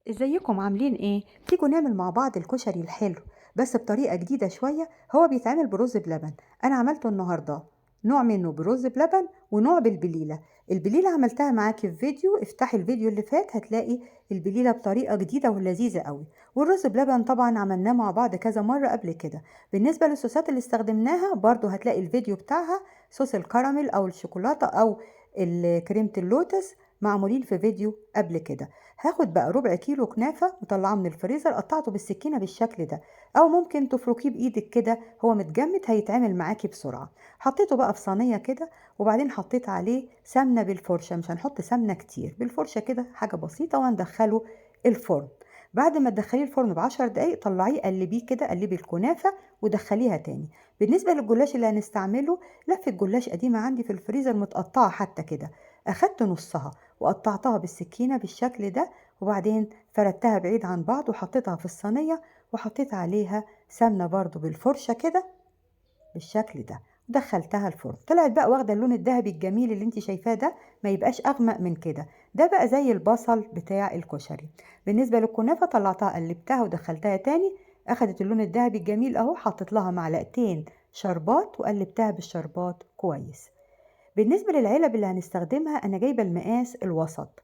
ازيكم عاملين ايه؟ تيجوا نعمل مع بعض الكشري الحلو بس بطريقة جديدة شوية. هو بيتعمل برز بلبن. انا عملته النهاردة نوع منه برز بلبن ونوع بالبليلة. البليلة عملتها معاكي في فيديو، افتحي الفيديو اللي فات هتلاقي البليلة بطريقة جديدة ولذيذة قوي. والرز بلبن طبعا عملناه مع بعض كذا مرة قبل كده. بالنسبة للصوصات اللي استخدمناها برضو هتلاقي الفيديو بتاعها، صوص الكراميل او الشوكولاتة او كريمة اللوتس، معمولين في فيديو قبل كده. هاخد بقى ربع كيلو كنافة مطلعاه من الفريزر، قطعته بالسكينة بالشكل ده، او ممكن تفركيه بايدك كده، هو متجمد هيتعمل معاكي بسرعة. حطيته بقى في صينية كده، وبعدين حطيت عليه سمنة بالفرشة، مش هنحط سمنة كتير، بالفرشة كده حاجة بسيطة، وهندخله الفرن. بعد ما تدخليه الفرن ب10 دقايق طلعيه قلبيه كده، قلبي الكنافة ودخليها تاني. بالنسبة للجلاش اللي هنستعمله، لفة جلاش قديمة عندي في الفريزر متقطعة حتى كده، اخدت نصها وقطعتها بالسكينة بالشكل ده، وبعدين فردتها بعيد عن بعض وحطيتها في الصينية، وحطيت عليها سمنة برضو بالفرشة كده بالشكل ده، ودخلتها الفرن. طلعت بقى واخدة اللون الذهبي الجميل اللي انت شايفاه ده، ما يبقاش اغمق من كده. ده بقى زي البصل بتاع الكشري. بالنسبة للكنافة طلعتها قلبتها ودخلتها تاني، اخدت اللون الذهبي الجميل اهو، حطيت لها معلقتين شربات وقلبتها بالشربات كويس. بالنسبة للعلب اللي هنستخدمها، أنا جايبة المقاس الوسط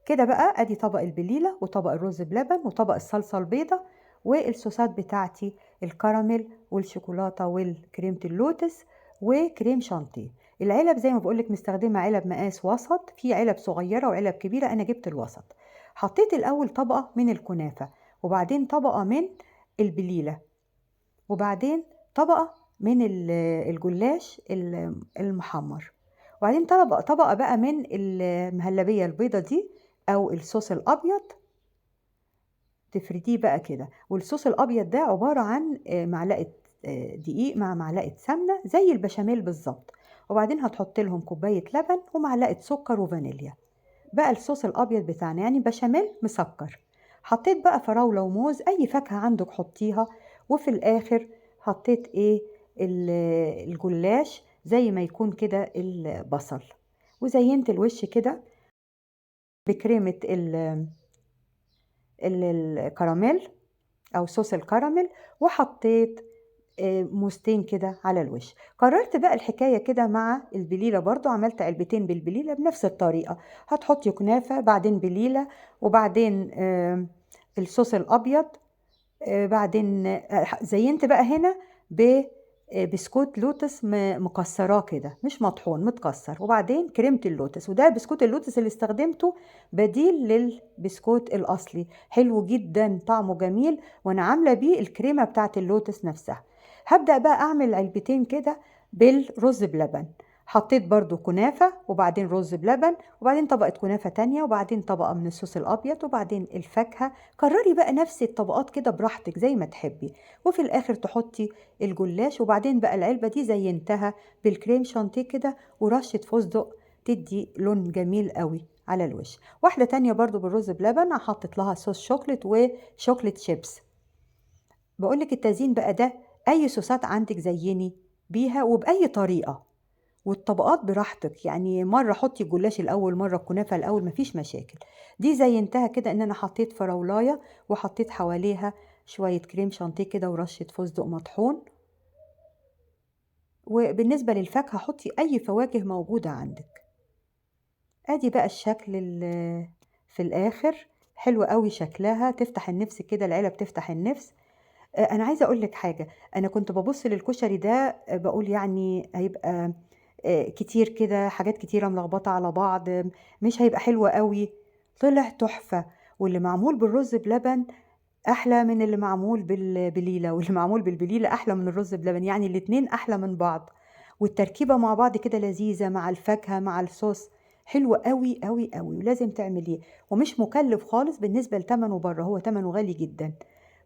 كده. بقى أدي طبق البليلة وطبق الرز بلبن وطبق الصلصة البيضة، والصوصات بتاعتي الكراميل والشوكولاتة والكريمة اللوتس وكريم شانتيه. العلب زي ما بقولك مستخدمة علب مقاس وسط، في علب صغيرة وعلب كبيرة، أنا جبت الوسط. حطيت الأول طبقة من الكنافة، وبعدين طبقة من البليلة، وبعدين طبقة من الجلاش المحمر، وبعدين طبقة بقى من المهلبية البيضة دي أو الصوص الأبيض، تفرديه بقى كده. والصوص الأبيض ده عبارة عن معلقة دقيق مع معلقة سمنة زي البشاميل بالظبط، وبعدين هتحط لهم كوباية لبن ومعلقة سكر وفانيليا. بقى الصوص الأبيض بتاعنا يعني بشاميل مسكر. حطيت بقى فراولة وموز، أي فاكهة عندك حطيها. وفي الآخر حطيت الجلاش زي ما يكون كده البصل، وزينت الوش كده بكريمة الكراميل أو صوص الكراميل، وحطيت موزتين كده على الوش. قررت بقى الحكاية كده مع البليلة، برضو عملت علبتين بالبليلة بنفس الطريقة. هتحطي كنافة، بعدين بليلة، وبعدين الصوص الأبيض، بعدين زينت بقى هنا بسكوت لوتس مكسراه كده، مش مطحون، متكسر، وبعدين كريمة اللوتس. وده بسكوت اللوتس اللي استخدمته بديل للبسكوت الأصلي، حلو جدا طعمه جميل، وانا عاملة بيه الكريمة بتاعت اللوتس نفسها. هبدأ بقى أعمل علبتين كده بالرز بلبن. حطيت برضو كنافة، وبعدين رز بلبن، وبعدين طبقة كنافة تانية، وبعدين طبقة من الصوص الأبيض، وبعدين الفاكهة. كرري بقى نفس الطبقات كده براحتك زي ما تحبي. وفي الآخر تحطي الجلاش، وبعدين بقى العلبة دي زينتها بالكريم شانتيه كده ورشة فستق، تدي لون جميل قوي على الوش. واحدة تانية برضو بالرز بلبن حطت لها صوص شوكليت وشوكليت شيبس. بقولك التزيين بقى ده أي صوصات عندك زيني بيها وبأي طريقة، والطبقات براحتك، يعني مرة حطي الجلاش الأول، مرة الكنافة الأول، مفيش مشاكل. دي زينتها كده إن أنا حطيت فراولاية وحطيت حواليها شوية كريم شانتيه كده ورشة فستق مطحون. وبالنسبة للفاكهة حطي أي فواكه موجودة عندك. ادي بقى الشكل في الآخر، حلو قوي شكلها، تفتح النفس كده، العلب تفتح النفس. أنا عايزة أقول لك حاجة، أنا كنت ببص للكشري ده بقول يعني هيبقى كتير كده، حاجات كتيرة ملخبطة على بعض، مش هيبقى حلو قوي. طلع تحفة. واللي معمول بالرز بلبن أحلى من اللي معمول بالبليلة، واللي معمول بالبليلة أحلى من الرز بلبن، يعني الاتنين أحلى من بعض. والتركيبة مع بعض كده لذيذة مع الفاكهة مع الصوص، حلو قوي قوي قوي، ولازم تعمليه. ومش مكلف خالص بالنسبة لتمنه بره، هو تمنه غالي جدا.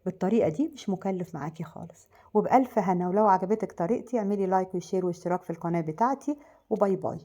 بالطريقة دي مش مكلف معاكي خالص. وبألف هنا، ولو عجبتك طريقتي اعملي لايك وشير واشتراك في القناة بتاعتي، وباي باي.